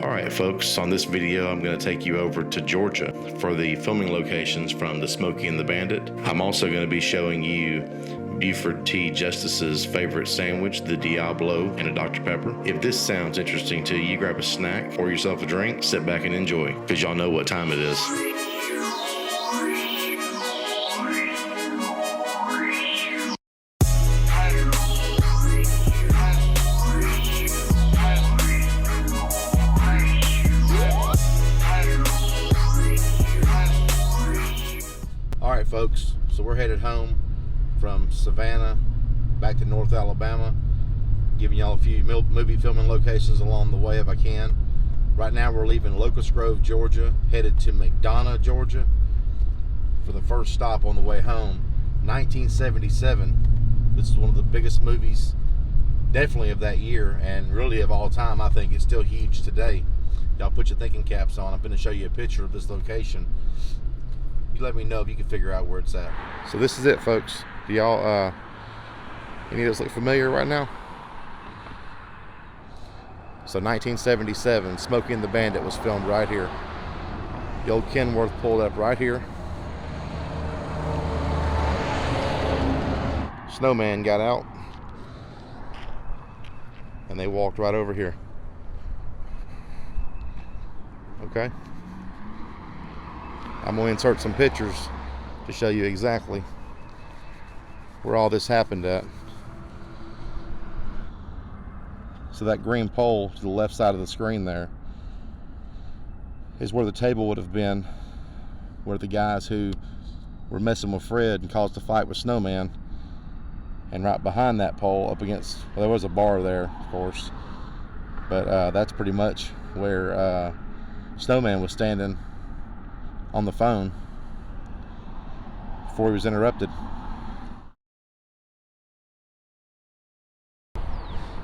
Alright folks, on this video I'm going to take you over to Georgia for the filming locations from the Smokey and the Bandit. I'm also going to be showing you Buford T. Justice's favorite sandwich, the Diablo, and a Dr. Pepper. If this sounds interesting to you, grab a snack, pour yourself a drink, sit back and enjoy, because y'all know what time it is. Alright folks, so we're headed home from Savannah back to North Alabama, giving y'all a few movie filming locations along the way if I can. Right now we're leaving Locust Grove, Georgia, headed to McDonough, Georgia for the first stop on the way home. 1977. This is one of the biggest movies definitely of that year, and really of all time. I think it's still huge today. Y'all put your thinking caps on. I'm going to show you a picture of this location. You let me know if you can figure out where it's at. So this is it, folks. Do y'all, any of this look familiar right now? So 1977, Smokey and the Bandit was filmed right here. The old Kenworth pulled up right here. Snowman got out, and they walked right over here. Okay. I'm going to insert some pictures to show you exactly where all this happened at. So that green pole to the left side of the screen there is where the table would have been, where the guys who were messing with Fred and caused a fight with Snowman. And right behind that pole, up against, well, there was a bar there, of course, but that's pretty much where Snowman was standing on the phone before he was interrupted.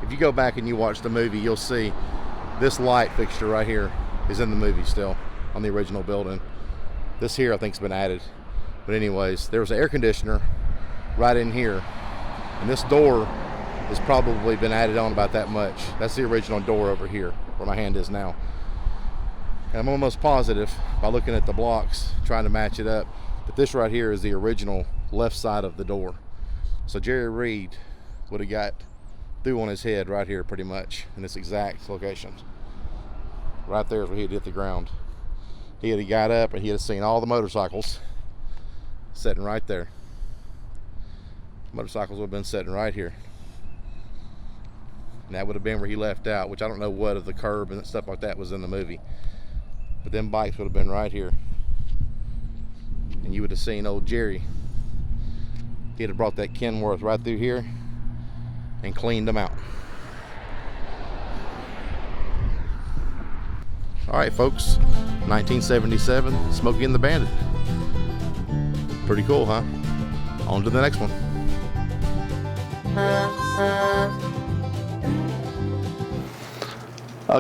If you go back and you watch the movie, you'll see this light fixture right here is in the movie still on the original building. This here I think has been added, but anyways, there was an air conditioner right in here, and this door has probably been added on about that much. That's the original door over here where my hand is now. And I'm almost positive by looking at the blocks, trying to match it up, that this right here is the original left side of the door. So Jerry Reed would have got through on his head right here pretty much in this exact location. Right there is where he'd hit the ground. He had got up and he had seen all the motorcycles sitting right there. Motorcycles would have been sitting right here. And that would have been where he left out, which I don't know what of the curb and stuff like that was in the movie. But them bikes would have been right here. And you would have seen old Jerry. He'd have brought that Kenworth right through here and cleaned them out. Alright folks, 1977, Smokey and the Bandit. Pretty cool, huh? On to the next one.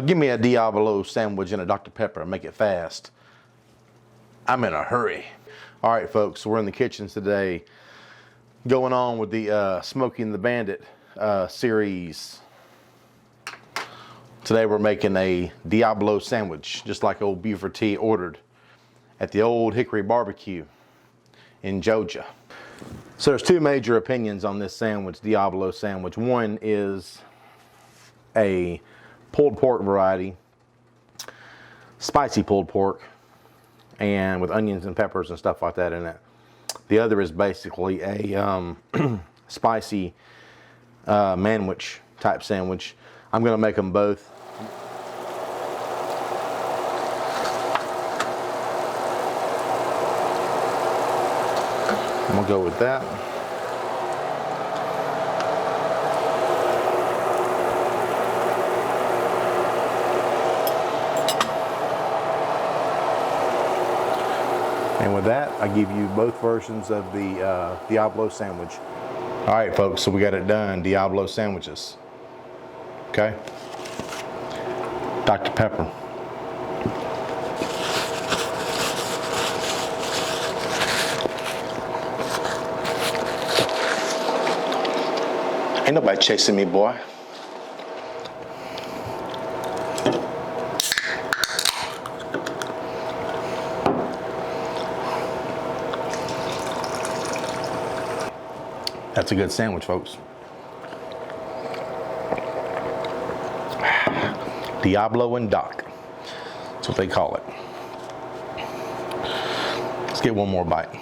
Give me a Diablo sandwich and a Dr. Pepper and make it fast. I'm in a hurry. All right, folks, we're in the kitchen today going on with the Smokey and the Bandit series. Today we're making a Diablo sandwich, just like old Buford T ordered at the old Hickory Barbecue in Georgia. So there's two major opinions on this sandwich, Diablo sandwich. One is a pulled pork variety, spicy pulled pork, and with onions and peppers and stuff like that in it. The other is basically a spicy manwich type sandwich. I'm going to make them both. I'm going to go with that. And with that, I give you both versions of the Diablo sandwich. All right, folks, so we got it done, Diablo sandwiches. Okay? Dr. Pepper. Ain't nobody chasing me, boy. That's a good sandwich, folks. Diablo and Doc. That's what they call it. Let's get one more bite.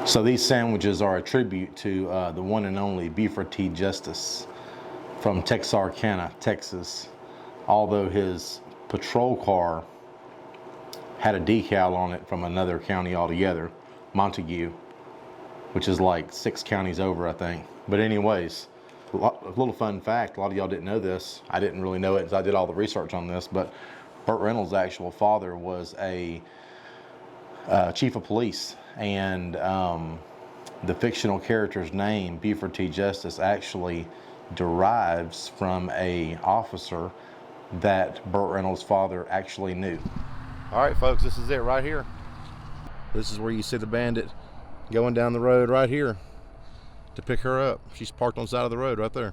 So these sandwiches are a tribute to the one and only Buford T. Justice from Texarkana, Texas. Although his patrol car had a decal on it from another county altogether, Montague, which is like 6 counties over, I think. But anyways, a little fun fact, a lot of y'all didn't know this. I didn't really know it as I did all the research on this, but Burt Reynolds' actual father was a chief of police, and the fictional character's name, Buford T. Justice, actually derives from a officer that Burt Reynolds' father actually knew. All right, folks, this is it right here. This is where you see the bandit going down the road right here to pick her up. She's parked on the side of the road right there.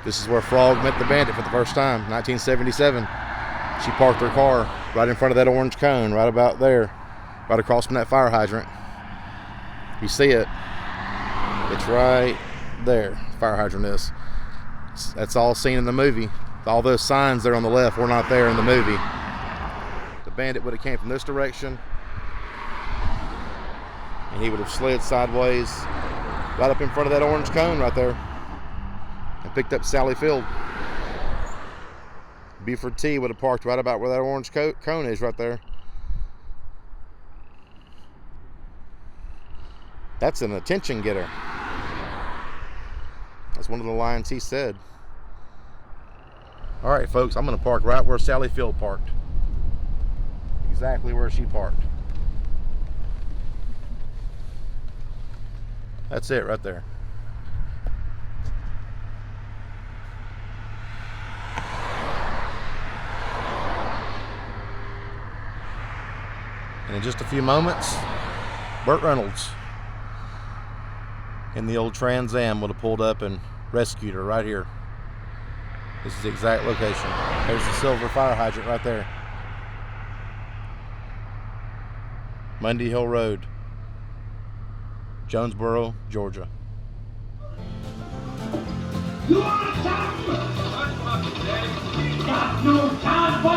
This is where Frog met the bandit for the first time, 1977. She parked her car right in front of that orange cone, right about there, right across from that fire hydrant. You see it. It's right there, the fire hydrant is. That's all seen in the movie. All those signs there on the left were not there in the movie. The bandit would have came from this direction, and he would have slid sideways right up in front of that orange cone right there and picked up Sally Field. Buford T would have parked right about where that orange cone is right there. That's an attention getter. That's one of the lines he said. All right, folks, I'm going to park right where Sally Field parked. Exactly where she parked. That's it right there. And in just a few moments, Burt Reynolds in the old Trans Am would have pulled up and rescued her right here. This is the exact location. There's the silver fire hydrant right there. Mundy Hill Road, Jonesboro, Georgia. You want to talk? Got no time for